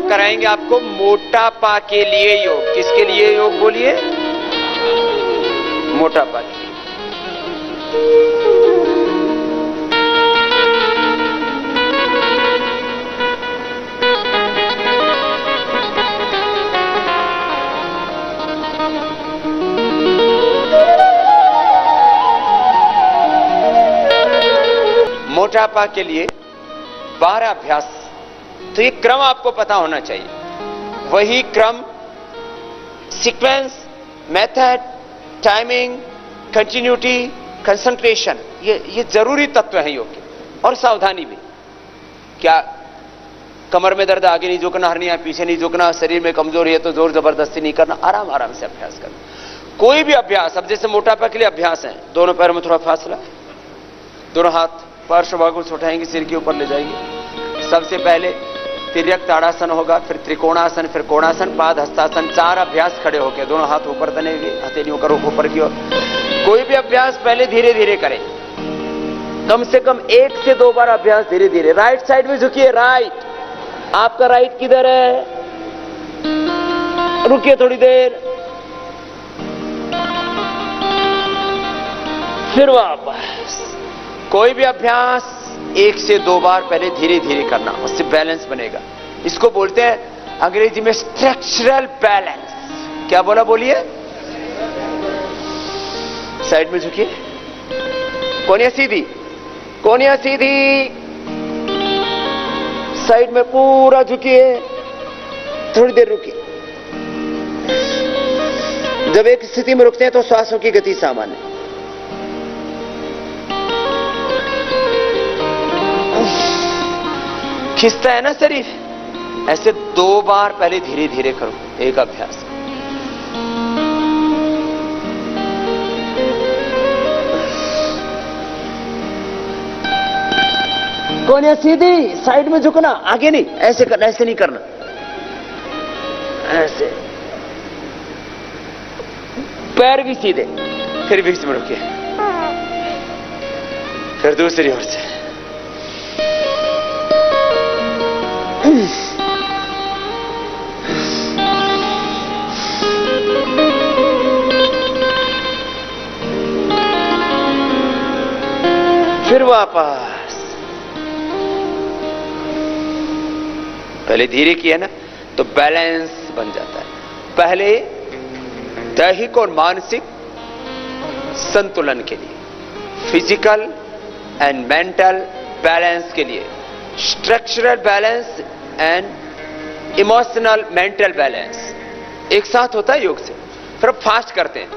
अब कराएंगे आपको मोटापा के लिए योग। किसके लिए योग बोलिए? मोटापा के लिए। मोटापा के लिए 12 अभ्यास। तो ये क्रम आपको पता होना चाहिए। वही क्रम, sequence, method, timing, continuity, concentration, ये जरूरी तत्व है योग के। और सावधानी भी। क्या कमर में दर्द, आगे नहीं झुकना, हर्निया पीछे नहीं झुकना, शरीर में कमजोरी है तो जोर जबरदस्ती नहीं करना, आराम आराम से अभ्यास करना। कोई भी अभ्यास, अब जैसे मोटापा के लिए अभ्यास है, दोनों पैरों में थोड़ा फासला, दोनों हाथ पार्श्वभाग से उठाएंगे, सिर के ऊपर ले जाएंगे। सबसे पहले तिर्यक ताड़ासन होगा, फिर त्रिकोणासन, फिर कोणासन, पाद हस्तासन। 4 अभ्यास खड़े होकर, दोनों हाथ ऊपर तनेंगे, हथेलियों का रुख ऊपर की ओर। कोई भी अभ्यास पहले धीरे धीरे करें, कम से कम 1 से 2 बार अभ्यास धीरे धीरे। राइट साइड में झुकिए, राइट। आपका राइट किधर है? रुकिए थोड़ी देर, फिर वापस। कोई भी अभ्यास 1 से 2 बार पहले धीरे धीरे करना, उससे बैलेंस बनेगा। इसको बोलते हैं अंग्रेजी में स्ट्रक्चरल बैलेंस। क्या बोला बोलिए? साइड में झुकिए, कोनिया सीधी, कोनिया सीधी, साइड में पूरा झुकिए, थोड़ी देर रुकिए। जब एक स्थिति में रुकते हैं तो श्वासों की गति सामान्य। खिंचता है ना शरीर, ऐसे 2 बार पहले धीरे धीरे करो एक अभ्यास। कोनिया सीधी, साइड में झुकना, आगे नहीं, ऐसे करना, ऐसे नहीं करना, ऐसे। पैर भी सीधे, फिर बीच में रुकिए, फिर दूसरी ओर से। फिर वापस। पहले धीरे किया ना तो बैलेंस बन जाता है। पहले दैहिक और मानसिक संतुलन के लिए, फिजिकल एंड मेंटल बैलेंस के लिए, structural balance and emotional mental balance एक साथ होता है योग से। फिर अब फास्ट करते हैं।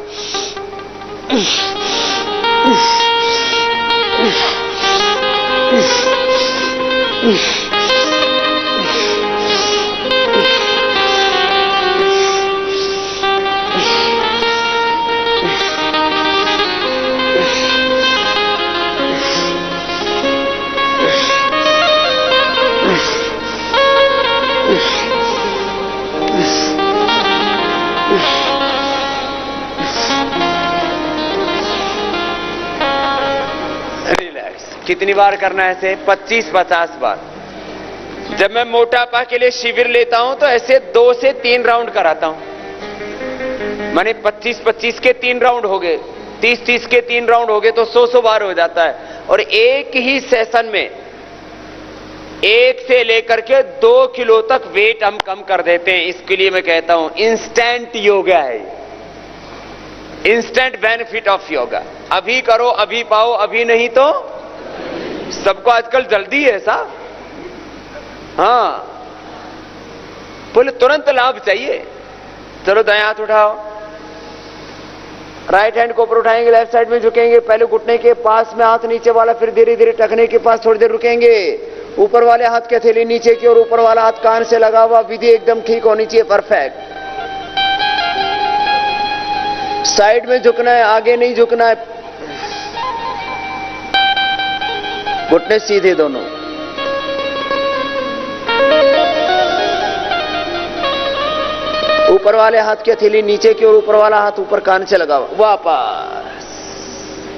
कितनी बार करना है ऐसे? 25-50 बार। जब मैं मोटापा के लिए शिविर लेता हूं तो ऐसे 2 से 3 राउंड कराता हूं। माने 25-25 के 3 राउंड हो गए, 30-30 के 3 राउंड हो गए, तो 100 बार हो जाता है। और एक ही सेशन में 1 से लेकर के 2 किलो तक वेट हम कम कर देते हैं। इसके लिए मैं कहता हूं इंस्टेंट योगा है, इंस्टेंट बेनिफिट ऑफ योगा। अभी करो, अभी पाओ, अभी नहीं तो सबको आजकल जल्दी है साहब। हाँ, बोले तुरंत लाभ चाहिए। चलो दायां हाथ उठाओ, राइट हैंड को ऊपर उठाएंगे, लेफ्ट साइड में झुकेंगे, पहले घुटने के पास में हाथ नीचे वाला, फिर धीरे धीरे टखने के पास थोड़ी देर रुकेंगे। ऊपर वाले हाथ की हथेली नीचे की और ऊपर वाला हाथ कान से लगा हुआ। विधि एकदम ठीक होनी चाहिए, परफेक्ट। साइड में झुकना है, आगे नहीं झुकना है। घुटने सीधे दोनों। ऊपर वाले हाथ की हथेली नीचे की और ऊपर वाला हाथ ऊपर कान से लगा हुआ। वापस।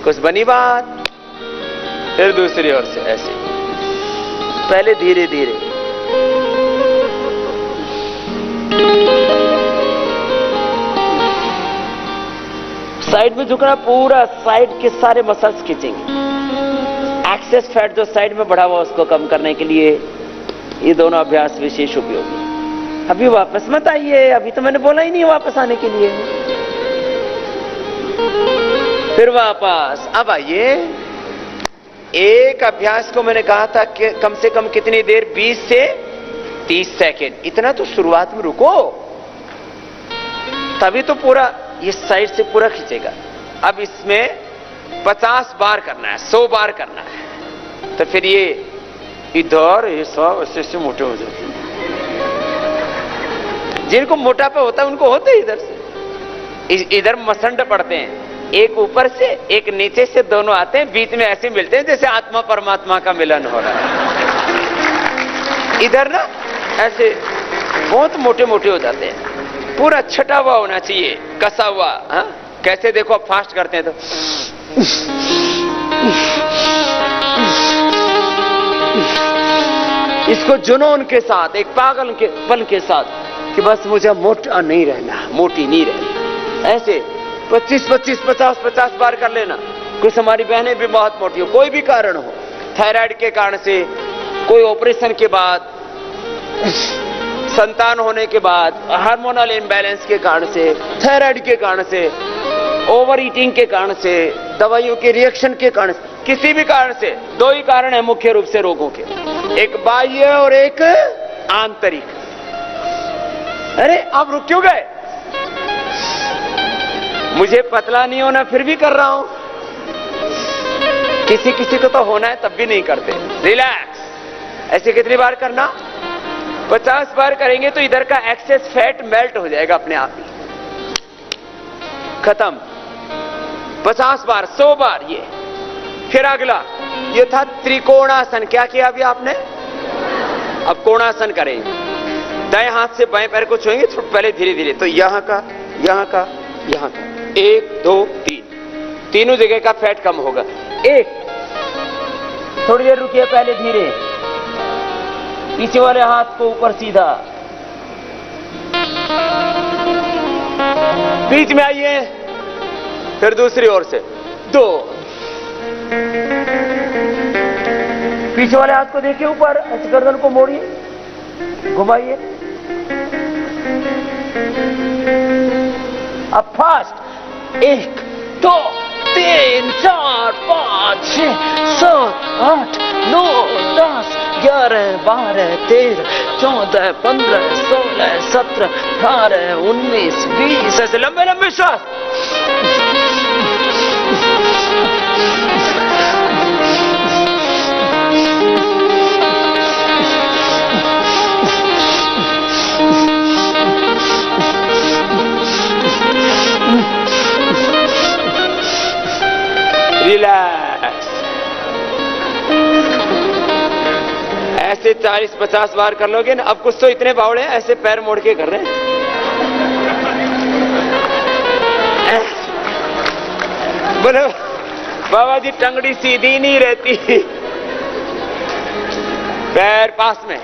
कुछ बनी बात? फिर दूसरी ओर से ऐसे, पहले धीरे धीरे, साइड में झुकना, पूरा साइड के सारे मसल्स खींचेंगे। एक्सेस फैट जो साइड में बढ़ा हुआ उसको कम करने के लिए ये दोनों अभ्यास विशेष उपयोगी। अभी वापस मत आइए, अभी तो मैंने बोला ही नहीं वापस आने के लिए। फिर वापस अब आइए। एक अभ्यास को मैंने कहा था कि कम से कम कितनी देर, 20 से 30 सेकेंड, इतना तो शुरुआत में रुको, तभी तो पूरा ये साइड से पूरा खींचेगा। अब इसमें 50 बार करना है, 100 बार करना है, तो फिर ये इधर ये सब ऐसे मोटे हो जाते हैं। जिनको मोटापा होता है उनको होते इधर से, इधर मसंड पड़ते हैं, एक ऊपर से एक नीचे से, दोनों आते हैं, बीच में ऐसे मिलते हैं जैसे आत्मा परमात्मा का मिलन हो रहा है। इधर ना ऐसे बहुत मोटे मोटे हो जाते हैं, पूरा छटा हुआ होना चाहिए, कसा हुआ। हा? कैसे देखो आप फास्ट करते हैं तो इसको जुनून के साथ, एक पागल के पन के साथ कि बस मुझे मोटा नहीं रहना, मोटी नहीं रहना, ऐसे 25, 25, 50, 50 बार कर लेना। कुछ हमारी बहनें भी बहुत मोटी हो, कोई भी कारण हो, थायराइड के कारण से, कोई ऑपरेशन के बाद, संतान होने के बाद, हार्मोनल इम्बैलेंस के कारण से, थायराइड के कारण से, ओवर ईटिंग के कारण से, दवाइयों के रिएक्शन के कारण से, किसी भी कारण से। दो ही कारण है मुख्य रूप से रोगों के, एक बाह्य और एक आंतरिक। अरे आप रुक क्यों गए? मुझे पतला नहीं होना फिर भी कर रहा हूं, किसी किसी को तो होना है तब भी नहीं करते। रिलैक्स। ऐसे कितनी बार करना? 50 बार करेंगे तो इधर का एक्सेस फैट मेल्ट हो जाएगा अपने आप ही, खत्म। 50 बार, 100 बार ये। फिर अगला ये था त्रिकोणासन। क्या किया अभी आपने? अब कोणासन करेंगे। दाएं हाथ से बाएं पैर को छुएंगे, पहले धीरे धीरे, तो यहां का, यहां का, यहां का, 1 2 3, तीनों जगह का फैट कम होगा। एक, थोड़ी देर रुकिए, पहले धीरे, पीछे वाले हाथ को ऊपर सीधा, बीच में आइए, फिर दूसरी ओर से 2, पीछे वाले हाथ को देखिए ऊपर, ऐसे गर्दन को मोड़िए, घुमाइए। अब फास्ट, 1 2 3 4 5 6 7 8 9 10 11 12 13 14 15 16 17 18 19 20, ऐसे लंबे लंबे श्वास। रिलैक्स। ऐसे 40-50 बार कर लोगे ना। अब कुछ तो इतने बावड़े हैं ऐसे पैर मोड़ के कर रहे हैं। बोलो बाबा जी, टंगड़ी सीधी नहीं रहती, पैर पास में।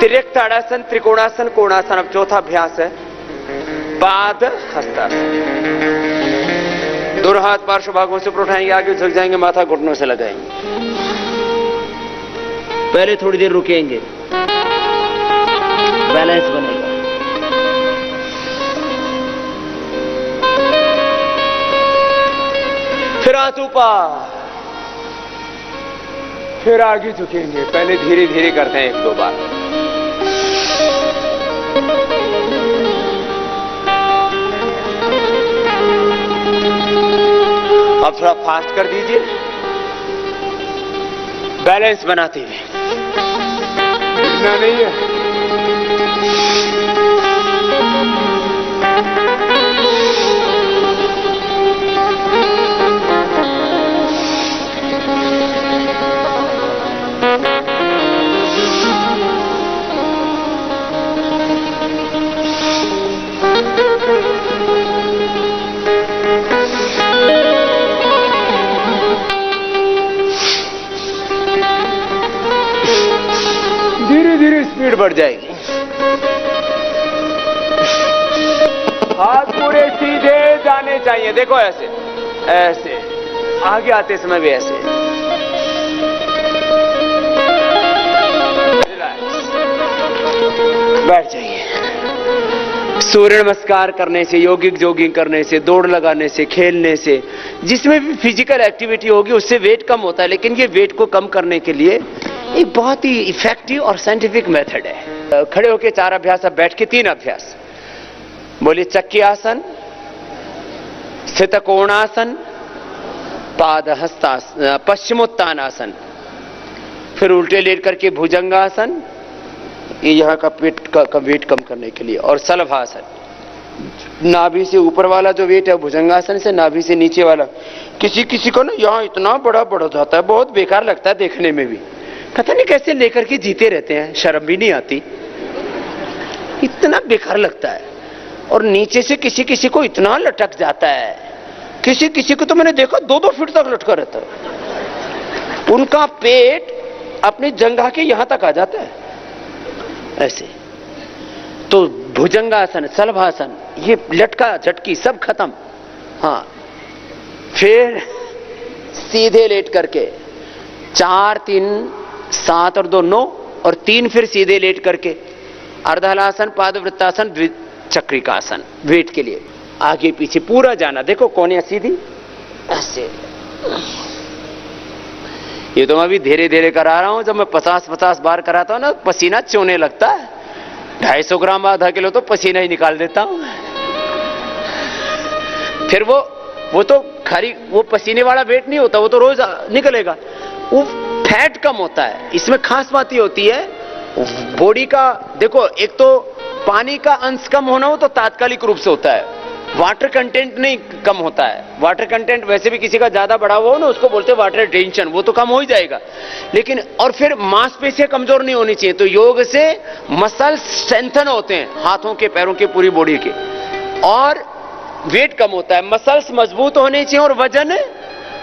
तिर्यक ताड़ासन, त्रिकोणासन, कोणासन। अब चौथा अभ्यास है पाद हस्तासन। दोनों हाथ पार्श्व भागों से उठाएंगे, आगे झुक जाएंगे, माथा घुटनों से लगाएंगे। पहले थोड़ी देर रुकेंगे, बैलेंस बनेगा। फिर हाथ ऊपर, फिर आगे झुकेंगे। पहले धीरे धीरे करते हैं, 1-2 बार। अब थोड़ा फास्ट कर दीजिए, बैलेंस बनाते हुए। इतना नहीं है। धीरे धीरे स्पीड बढ़ जाएगी। हाथ पूरे सीधे जाने चाहिए। देखो ऐसे ऐसे, आगे आते समय भी ऐसे। बैठ जाइए। सूर्य नमस्कार करने से, योगिक जॉगिंग करने से, दौड़ लगाने से, खेलने से, जिसमें भी फिजिकल एक्टिविटी होगी उससे वेट कम होता है। लेकिन ये वेट को कम करने के लिए एक बहुत ही इफेक्टिव और साइंटिफिक मेथड है। खड़े होके 4 अभ्यास, अब बैठ के 3 अभ्यास। बोलिए, चक्की आसन, स्थित कोणासन, पाद हस्तासन, पश्चिमोत्तानासन, फिर उल्टे लेट करके भुजंगासन, ये यहाँ का पेट का वेट कम करने के लिए, और सलभासन, नाभि से ऊपर वाला जो वेट है भुजंगासन से, नाभि से नीचे वाला। किसी किसी को ना यहाँ इतना बड़ा बढ़ जाता है, बहुत बेकार लगता है देखने में भी, पता नहीं कैसे लेकर के जीते रहते हैं, शर्म भी नहीं आती, इतना बेकार लगता है। और नीचे से किसी किसी को इतना लटक जाता है, किसी किसी को तो मैंने देखा 2-2 फीट तक लटका रहता है, उनका पेट अपनी जंघा के यहां तक आ जाता है ऐसे। तो भुजंगासन, सलभासन, ये लटका झटकी सब खत्म। हाँ, फिर सीधे लेट करके 4, 3, 7 और 2 9, और 3 फिर सीधे लेट करके अर्धहलासन, पादवृत्तासन, द्विचक्रिकासन, वेट के लिए आगे पीछे पूरा जाना। देखो कोनियां सीधी ऐसे। ये तो मैं अभी धीरे धीरे करा रहा हूं, जब मैं 50-50 बार कराता हूं ना, पसीना चोने लगता है। 250 ग्राम आधा किलो तो पसीना ही निकाल देता हूं। फिर वो तो खाली वो पसीने वाला वेट नहीं होता, वो तो रोज निकलेगा, वो फैट कम होता है। इसमें खास बात ये होती है बॉडी का, देखो एक तो पानी का अंश कम होना हो तो तात्कालिक रूप से होता है, वाटर कंटेंट नहीं कम होता है। वाटर कंटेंट वैसे भी किसी का ज्यादा बढ़ा हुआ हो ना, उसको बोलते हैं वाटर रिटेंशन, वो तो कम हो ही जाएगा। लेकिन और फिर मांसपेशियां कमजोर नहीं होनी चाहिए, तो योग से मसल स्ट्रेंथन होते हैं, हाथों के, पैरों के, पूरी बॉडी के, और वेट कम होता है। मसल्स मजबूत होने चाहिए और वजन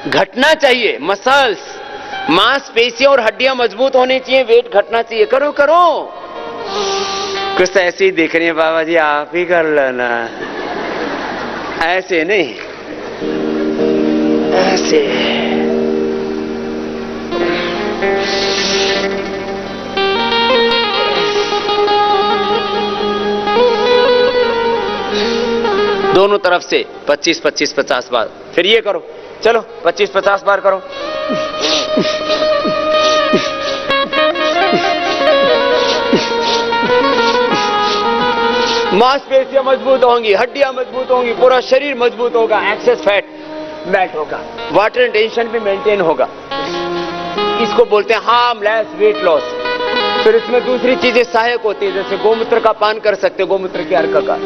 घटना चाहिए। मसल्स, मांसपेशियां और हड्डियां मजबूत होनी चाहिए, वेट घटना चाहिए। करो करो, कुछ तो ऐसे ही देख रही है बाबा जी, आप ही कर लेना, ऐसे नहीं, ऐसे। दोनों तरफ से 25-25, 50 बार। फिर ये करो, चलो 25-50 बार करो। मांसपेशियां मजबूत होंगी, हड्डियां मजबूत होंगी, पूरा शरीर मजबूत होगा, एक्सेस फैट मेल्ट होगा, वाटर टेंशन भी मेंटेन होगा। इसको बोलते हैं हार्मलेस वेट लॉस। फिर इसमें दूसरी चीजें सहायक होती है, जैसे गोमूत्र का पान कर सकते, गोमूत्र के अर्क का,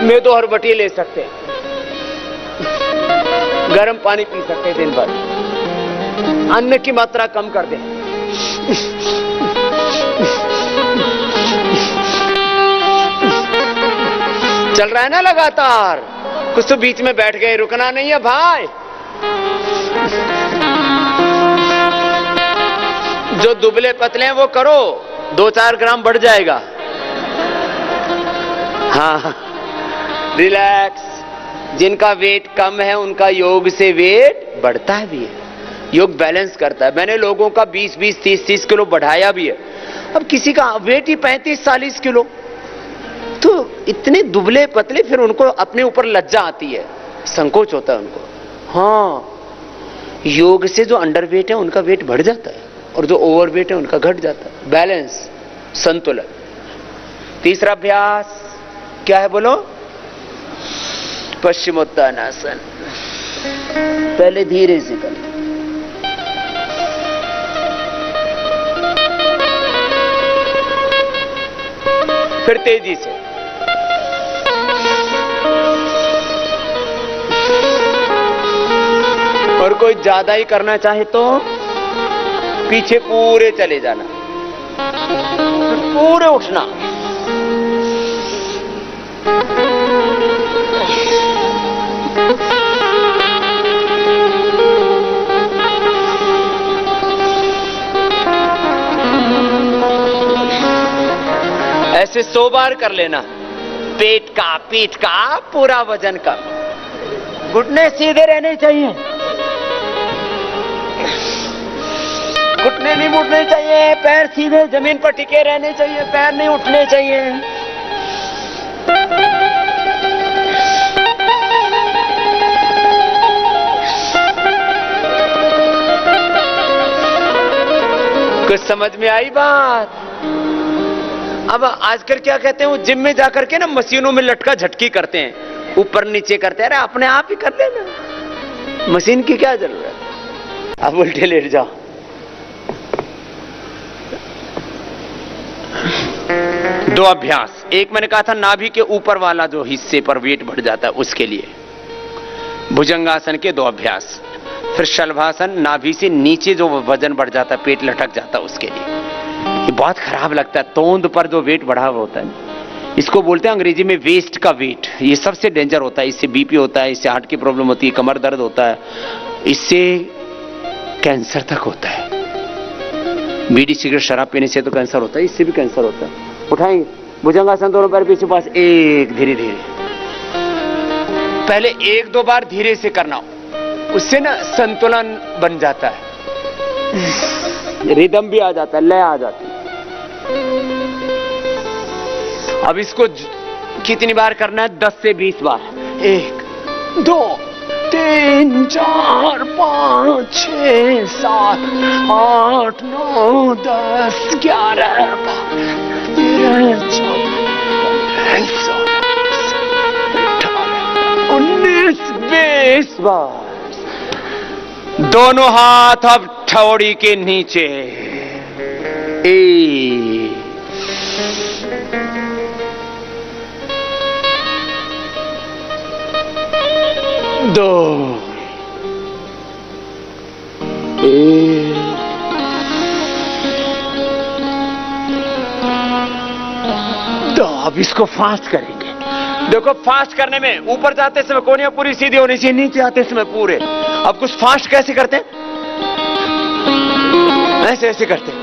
मेदो हरबटी ले सकते, गर्म पानी पी सकते दिन भर, अन्न की मात्रा कम कर दें। चल रहा है ना लगातार, कुछ तो बीच में बैठ गए, रुकना नहीं है भाई। जो दुबले पतले हैं वो करो, 2-4 ग्राम बढ़ जाएगा। हाँ, रिलैक्स। जिनका वेट कम है उनका योग से वेट बढ़ता भी है, योग बैलेंस करता है। मैंने लोगों का 20-20, 30-30 किलो बढ़ाया भी है। अब किसी का वेट ही 35-40 किलो, तो इतने दुबले पतले, फिर उनको अपने ऊपर लज्जा आती है, संकोच होता है उनको। हाँ, योग से जो अंडर वेट है उनका वेट बढ़ जाता है, और जो ओवर वेट है उनका घट जाता है। बैलेंस, संतुलन। तीसरा अभ्यास क्या है बोलो? पश्चिमोत्तानासन। पहले धीरे से करें, फिर तेजी से। और कोई ज्यादा ही करना चाहे तो पीछे पूरे चले जाना, पूरे उठना। ऐसे 100 बार कर लेना। पेट का, पीठ का, पूरा वजन का। घुटने सीधे रहने चाहिए, घुटने नहीं मुड़ने चाहिए, पैर सीधे जमीन पर टिके रहने चाहिए, पैर नहीं उठने चाहिए। कुछ समझ में आई बात? अब आजकल क्या कहते हैं, वो जिम में जाकर के ना मशीनों में लटका झटकी करते हैं, ऊपर नीचे करते हैं। अरे अपने आप ही कर लेना, मशीन की क्या जरूरत। अब उल्टे लेट जाओ। दो अभ्यास, एक मैंने कहा था नाभि के ऊपर वाला जो हिस्से पर वेट बढ़ जाता है उसके लिए भुजंगासन के 2 अभ्यास, फिर शलभासन नाभि से नीचे जो वजन बढ़ जाता है, पेट लटक जाता है, उसके लिए। ये बहुत खराब लगता है, तोंद पर जो वेट बढ़ा हुआ होता है, इसको बोलते हैं अंग्रेजी में वेस्ट का वेट। ये सबसे डेंजर होता है, इससे बीपी होता है, इससे हार्ट की प्रॉब्लम होती है, कमर दर्द होता है, इससे कैंसर तक होता है। बीड़ी सिगरेट शराब पीने से तो कैंसर होता है, इससे भी कैंसर होता है। उठाएंगे भुजंगासन, दोनों पैर पीछे पास, एक धीरे धीरे, पहले 1-2 बार धीरे से करना, उससे ना संतुलन बन जाता है, रिदम भी आ जाता है, लय आ जाती है। अब इसको कितनी बार करना है? 10 से 20 बार। 1 2 3 4 5 6 7 8 9 10 11 13 19 20 बार। दोनों हाथ अब ठौड़ी के नीचे, 1 2 1 2। अब इसको फास्ट करेंगे। देखो फास्ट करने में ऊपर जाते समय कोहनियां पूरी सीधी होनी चाहिए, नीचे आते समय पूरे। अब कुछ फास्ट कैसे करते हैं? ऐसे ऐसे करते हैं,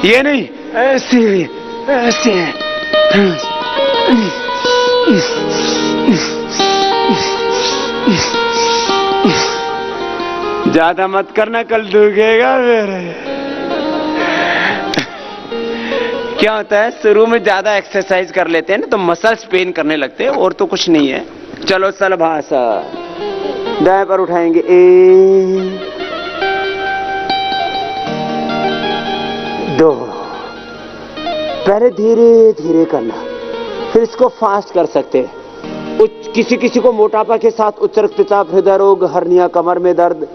ये नहीं, ऐसे ऐसे। ज्यादा मत करना, कल दुखेगा मेरे। क्या होता है, शुरू में ज्यादा एक्सरसाइज कर लेते हैं ना तो मसल्स पेन करने लगते हैं, और तो कुछ नहीं है। चलो शलभासन, दाएं पर उठाएंगे, 1 2। पहले धीरे धीरे करना, फिर इसको फास्ट कर सकते हैं। किसी किसी को मोटापा के साथ उच्च रक्तचाप, हृदय रोग, हर्निया, कमर में दर्द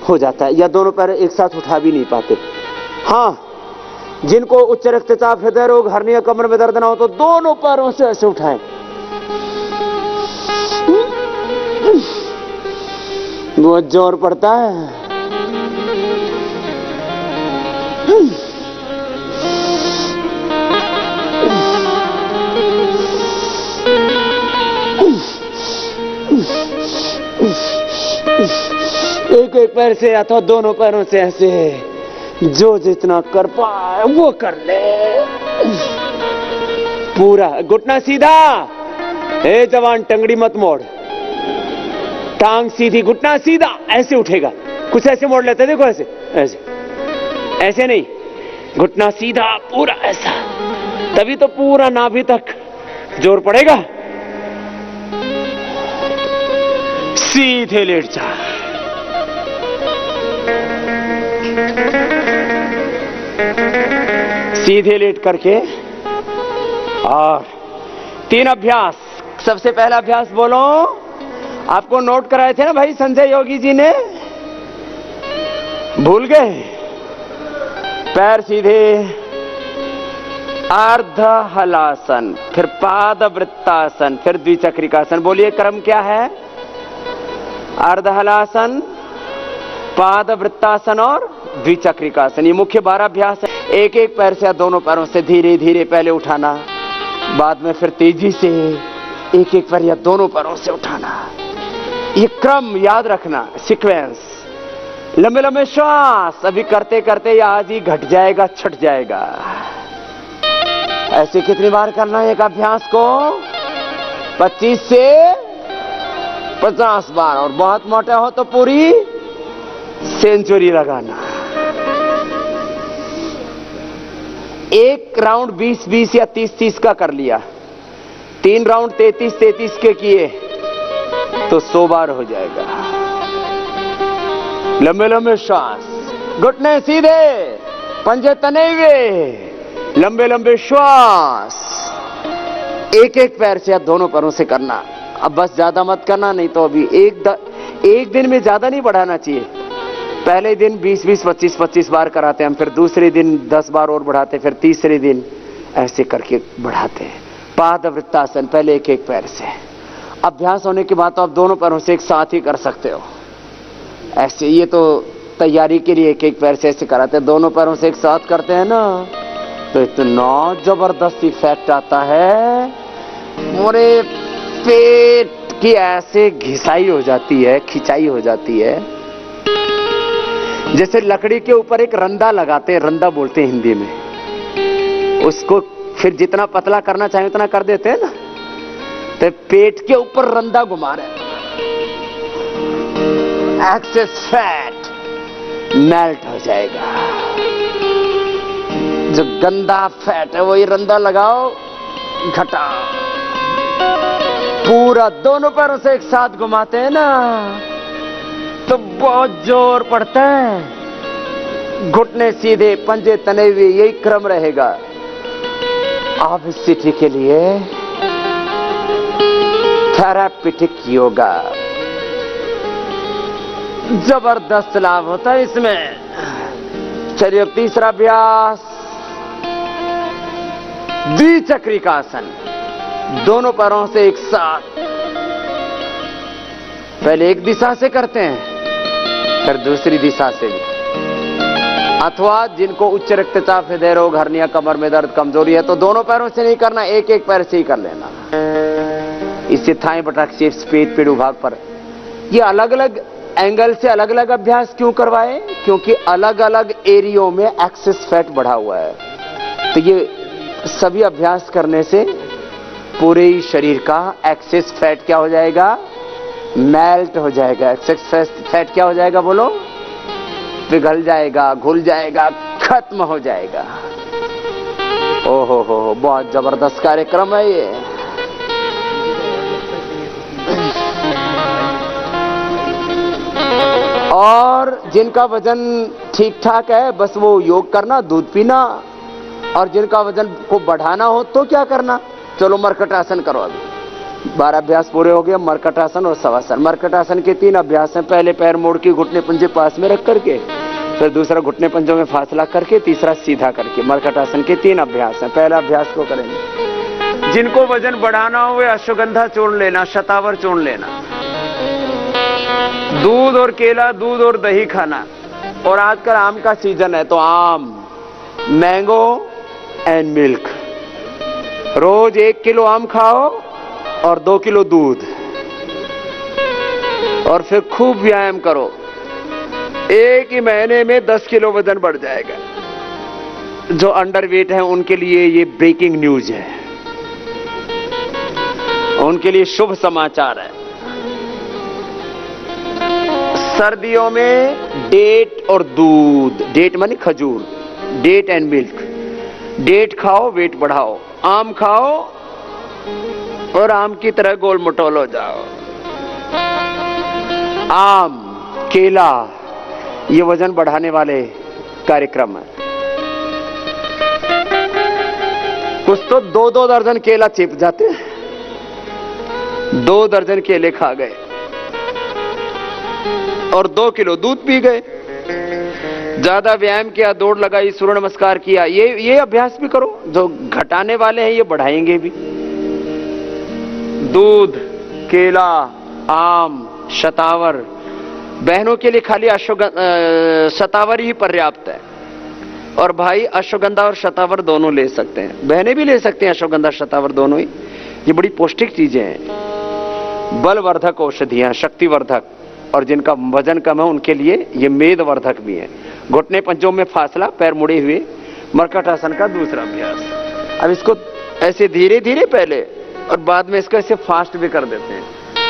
हो जाता है, या दोनों पैर एक साथ उठा भी नहीं पाते। हाँ, जिनको उच्च रक्तचाप, हृदय रोग, हर्निया, कमर में दर्द ना हो तो दोनों पैरों से ऐसे उठाएं। बहुत जोर पड़ता है। एक एक पैर से अथवा दोनों पैरों से ऐसे, जो जितना कर पाए वो कर ले। पूरा घुटना सीधा, ए जवान टंगड़ी मत मोड़, टांग सीधी, घुटना सीधा, ऐसे उठेगा। कुछ ऐसे मोड़ लेते, देखो ऐसे ऐसे, ऐसे नहीं, घुटना सीधा पूरा ऐसा, तभी तो पूरा नाभि तक जोर पड़ेगा। सीधे लेट जा, सीधे लेट करके, और 3 अभ्यास। सबसे पहला अभ्यास बोलो, आपको नोट कराए थे ना भाई संजय योगी जी ने, भूल गए? पैर सीधे, अर्ध हलासन, फिर पाद वृत्तासन, फिर द्विचक्रिकासन। बोलिए क्रम क्या है? अर्ध हलासन, पाद वृत्तासन और द्विचक्रिकासन। ये मुख्य 12 अभ्यास है। एक एक पैर से या दोनों पैरों से धीरे धीरे पहले उठाना, बाद में फिर तेजी से एक एक पैर या दोनों पैरों से उठाना। ये क्रम याद रखना, सीक्वेंस। लंबे लंबे श्वास, अभी करते करते या आज ही घट जाएगा, छट जाएगा। ऐसे कितनी बार करना है एक अभ्यास को? 25 से 50 बार। और बहुत मोटा हो तो पूरी सेंचुरी लगाना। एक राउंड 20-20 या 30-30 का कर लिया, 3 राउंड 33-33 के किए तो 100 बार हो जाएगा। लंबे लंबे श्वास, घुटने सीधे, पंजे तने हुए, लंबे लंबे श्वास। एक एक पैर से या दोनों पैरों से करना। अब बस ज्यादा मत करना, नहीं तो अभी एक दिन में ज्यादा नहीं बढ़ाना चाहिए। पहले दिन 20-20, 25-25 बार कराते हैं हम, फिर दूसरे दिन 10 बार और बढ़ाते, फिर तीसरे दिन ऐसे करके बढ़ाते हैं। पादवृत्तासन, पहले एक एक पैर से। अभ्यास होने के बाद तो आप दोनों पैरों से एक साथ ही कर सकते हो ऐसे। ये तो तैयारी के लिए एक एक पैर से ऐसे कराते हैं, दोनों पैरों से एक साथ करते हैं ना, तो इतना जबरदस्त इफेक्ट आता है। मोरे पेट की ऐसे घिसाई हो जाती है, खिंचाई हो जाती है, जैसे लकड़ी के ऊपर एक रंदा लगाते हैं, रंदा बोलते हैं हिंदी में। उसको फिर जितना पतला करना चाहे उतना कर देते हैं ना, तो पेट के ऊपर रंदा घुमा रहे, एक्सेस फैट मेल्ट हो जाएगा। जो गंदा फैट है वही रंदा लगाओ, घटाओ। पूरा दोनों पैरों से एक साथ घुमाते हैं ना, तो बहुत जोर पड़ता है। घुटने सीधे, पंजे तने हुए, यही क्रम रहेगा। आप इस स्थिति के लिए थेरापेटिक योगा, जबरदस्त लाभ होता है इसमें। चलिए अब तीसरा अभ्यास, द्विचक्रिकासन, दोनों पैरों से एक साथ। पहले एक दिशा से करते हैं, फिर दूसरी दिशा से भी। अथवा जिनको उच्च रक्तचाप, हृदय रोग, हर्निया, कमर में दर्द, कमजोरी है, तो दोनों पैरों से नहीं करना, एक एक पैर से ही कर लेना। इससे थाई, बटक, चिप्स, पेट, पेड़ भाग पर ये अलग अलग एंगल से अलग अलग अभ्यास क्यों करवाए? क्योंकि अलग अलग एरियो में एक्सेस फैट बढ़ा हुआ है। तो ये सभी अभ्यास करने से पूरे ही शरीर का एक्सेस फैट क्या हो जाएगा? मेल्ट हो जाएगा। एक्सेस फैट क्या हो जाएगा? बोलो। पिघल जाएगा, घुल जाएगा, खत्म हो जाएगा। ओहो हो, बहुत जबरदस्त कार्यक्रम है ये। और जिनका वजन ठीक ठाक है, बस वो योग करना, दूध पीना। और जिनका वजन को बढ़ाना हो तो क्या करना? चलो मरकटासन करो। अभी 12 अभ्यास पूरे हो गए। मरकटासन और शवासन। मरकटासन के 3 अभ्यास हैं। पहले पैर मोड़ के घुटने पंजे पास में रख करके, फिर दूसरा घुटने पंजों में फासला करके, तीसरा सीधा करके। मरकटासन के 3 अभ्यास हैं। पहला अभ्यास को करेंगे। जिनको वजन बढ़ाना हो वे अश्वगंधा चूर्ण लेना, शतावर चूर्ण लेना, दूध और केला, दूध और दही खाना। और आजकल आम का सीजन है, तो आम, मैंगो एंड मिल्क। रोज 1 किलो आम खाओ और 2 किलो दूध, और फिर खूब व्यायाम करो। एक ही महीने में 10 किलो वजन बढ़ जाएगा। जो अंडरवेट है उनके लिए ये ब्रेकिंग न्यूज है, उनके लिए शुभ समाचार है। सर्दियों में डेट और दूध, डेट माने खजूर, डेट एंड मिल्क। डेट खाओ, वेट बढ़ाओ। आम खाओ और आम की तरह गोल मटोल हो जाओ। आम, केला, ये वजन बढ़ाने वाले कार्यक्रम है। कुछ तो 2-2 दर्जन केला चिप जाते हैं। 2 दर्जन केले खा गए और 2 किलो दूध पी गए। ज्यादा व्यायाम किया, दौड़ लगाई, सूर्य नमस्कार किया। ये अभ्यास भी करो। जो घटाने वाले हैं ये बढ़ाएंगे भी। दूध, केला, आम, शतावर। बहनों के लिए खाली शतावर ही पर्याप्त है। और भाई अश्वगंधा और शतावर दोनों ले सकते हैं। बहनें भी ले सकते हैं अश्वगंधा, शतावर दोनों ही। ये बड़ी पौष्टिक चीजें हैं, बलवर्धक औषधियां, शक्तिवर्धक। और जिनका वजन कम है उनके लिए ये मेदवर्धक भी है। घुटने पंजों में फासला, पैर मुड़े हुए। मरकटासन का दूसरा अभ्यास। अब इसको ऐसे धीरे धीरे पहले और बाद में इसको ऐसे फास्ट भी कर देते हैं,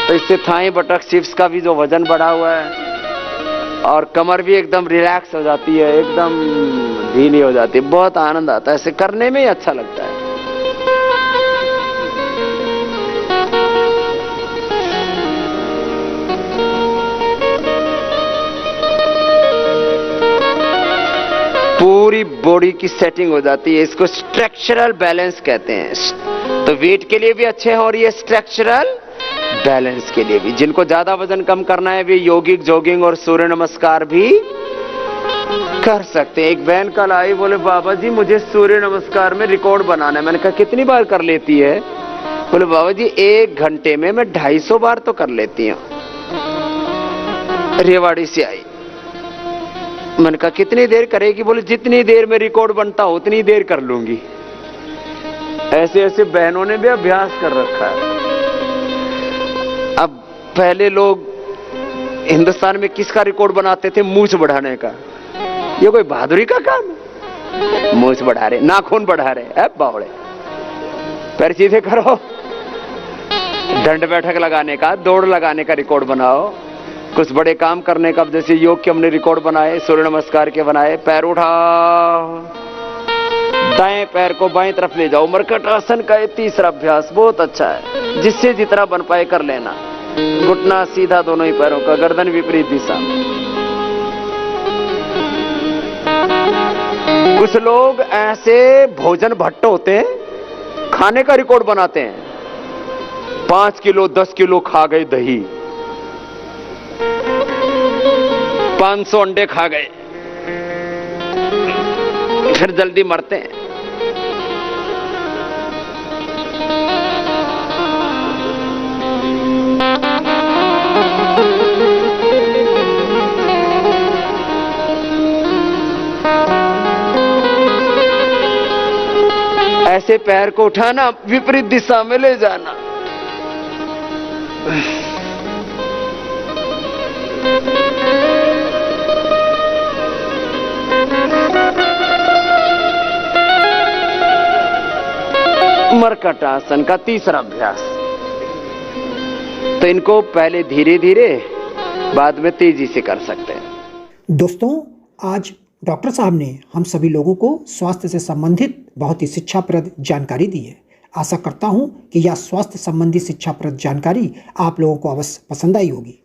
तो इससे थाई बटक शिप्स का भी जो वजन बढ़ा हुआ है और कमर भी एकदम रिलैक्स हो जाती है, एकदम ढीली हो जाती है। बहुत आनंद आता है, ऐसे करने में ही अच्छा लगता है। पूरी बॉडी की सेटिंग हो जाती है, इसको स्ट्रक्चरल बैलेंस कहते हैं। तो वेट के लिए भी अच्छे हैं और ये स्ट्रक्चरल बैलेंस के लिए भी। जिनको ज्यादा वजन कम करना है वे योगिक जॉगिंग और सूर्य नमस्कार भी कर सकते हैं। एक बहन कल आई, बोले बाबा जी मुझे सूर्य नमस्कार में रिकॉर्ड बनाना है। मैंने कहा कितनी बार कर लेती है? बोले बाबा जी 1 घंटे में मैं 250 बार तो कर लेती हूँ। रेवाड़ी से आई, मैंने कहा कितनी देर करेगी? बोले जितनी देर में रिकॉर्ड बनता हो उतनी देर कर लूंगी। ऐसे ऐसे बहनों ने भी अभ्यास कर रखा है। अब पहले लोग हिंदुस्तान में किसका रिकॉर्ड बनाते थे? मूंछ बढ़ाने का। ये कोई बहादुरी का काम है? मूंछ बढ़ा रहे, नाखून बढ़ा रहे, अब बावड़े। पैर सीधे करो, दंड बैठक लगाने का, दौड़ लगाने का रिकॉर्ड बनाओ, कुछ बड़े काम करने का। जैसे योग के हमने रिकॉर्ड बनाए, सूर्य नमस्कार के बनाए। पैर उठाओ, दाएं पैर को बाएं तरफ ले जाओ। मरकट आसन का ये तीसरा अभ्यास बहुत अच्छा है, जिससे जितना बन पाए कर लेना। घुटना सीधा दोनों ही पैरों का, गर्दन विपरीत दिशा में। कुछ लोग ऐसे भोजन भट्ट होते हैं, खाने का रिकॉर्ड बनाते हैं। 5 किलो 10 किलो खा गए दही, 500 अंडे खा गए, फिर जल्दी मरते हैं। ऐसे पैर को उठाना, विपरीत दिशा में ले जाना। मरकट आसन का तीसरा अभ्यास। तो इनको पहले धीरे धीरे, बाद में तेजी से कर सकते हैं। दोस्तों, आज डॉक्टर साहब ने हम सभी लोगों को स्वास्थ्य से संबंधित बहुत ही शिक्षाप्रद जानकारी दी है। आशा करता हूं कि यह स्वास्थ्य संबंधी शिक्षाप्रद जानकारी आप लोगों को अवश्य पसंद आई होगी।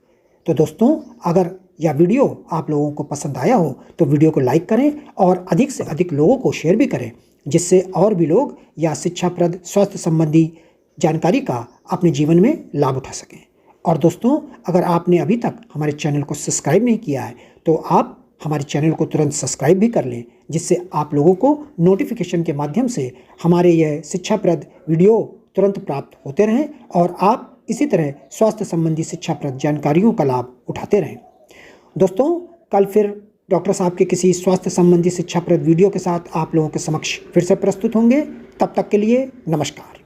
तो दोस्तों, अगर यह वीडियो आप लोगों को पसंद आया हो तो वीडियो को लाइक करें और अधिक से अधिक लोगों को शेयर भी करें, जिससे और भी लोग यह शिक्षाप्रद स्वास्थ्य संबंधी जानकारी का अपने जीवन में लाभ उठा सकें। और दोस्तों, अगर आपने अभी तक हमारे चैनल को सब्सक्राइब नहीं किया है तो आप हमारे चैनल को तुरंत सब्सक्राइब भी कर लें, जिससे आप लोगों को नोटिफिकेशन के माध्यम से हमारे यह शिक्षाप्रद वीडियो तुरंत प्राप्त होते रहें और आप इसी तरह स्वास्थ्य संबंधी शिक्षाप्रद जानकारियों का लाभ उठाते रहें। दोस्तों, कल फिर डॉक्टर साहब के किसी स्वास्थ्य संबंधी शिक्षाप्रद वीडियो के साथ आप लोगों के समक्ष फिर से प्रस्तुत होंगे। तब तक के लिए नमस्कार।